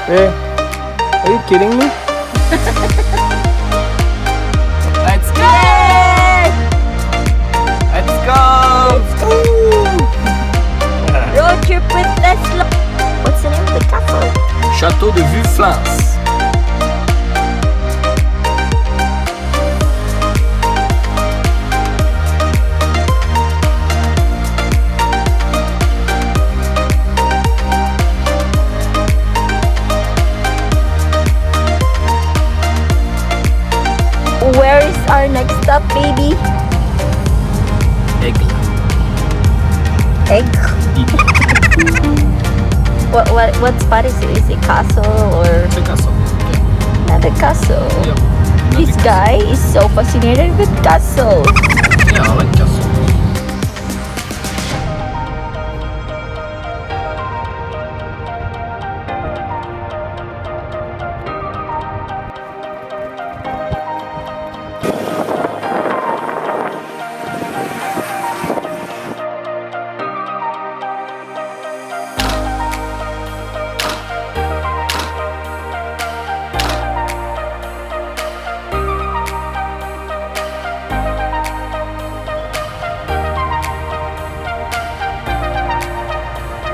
Hey, are you kidding me? Let's go! Let's go! Road trip with Tesla. What's the name of the castle? Château de Villeflance. Where is our next stop, baby? Aigle. Egg. What spot is it? Is it castle or The castle. not a castle? Yep. This guy is so fascinated with castles. Yeah, I like castle.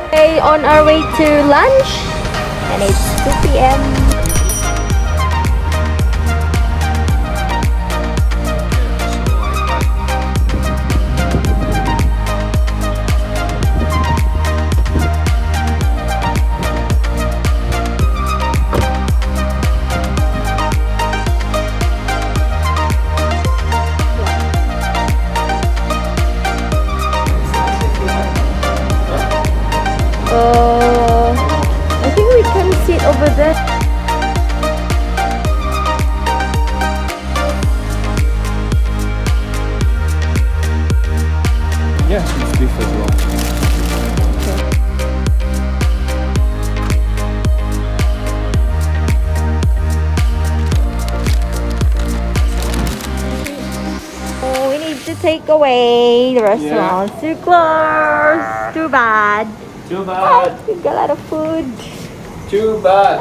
Okay, on our way to lunch, and it's 2 p.m. I think we can sit over there. Yeah, it's beef as well. Oh, we need to take away the restaurants too close. Too bad. Too Oh, bad. we got a lot of food. Too bad.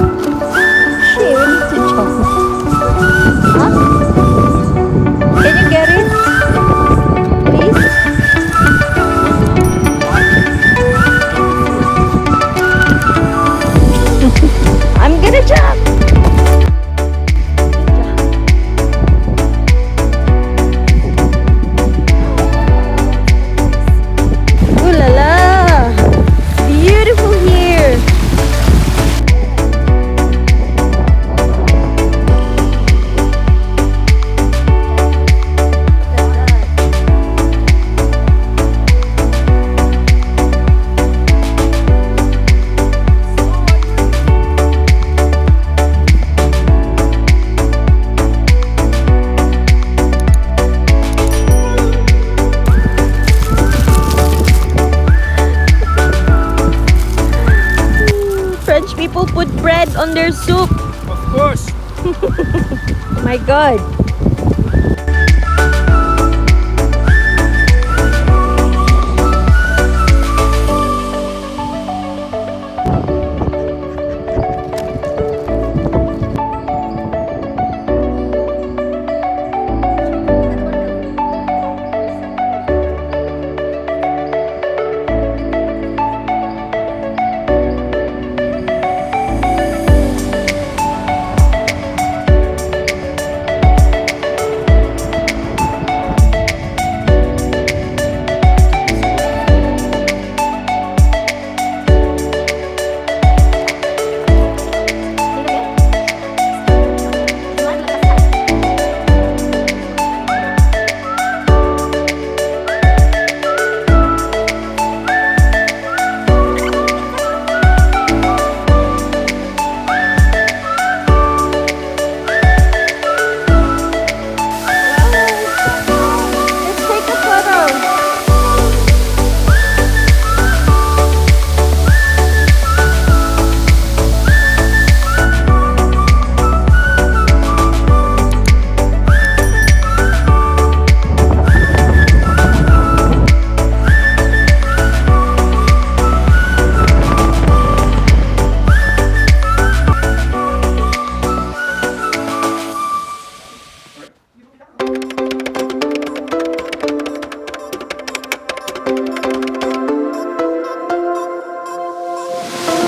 Shit, we need to jump. Huh? Can you get it? Please? I'm gonna jump. Ooh la la! Beautiful here. French people put bread on their soup. Of course. Oh my god.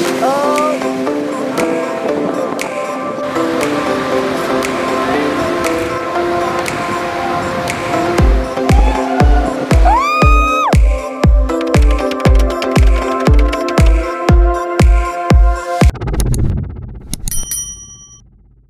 Oh.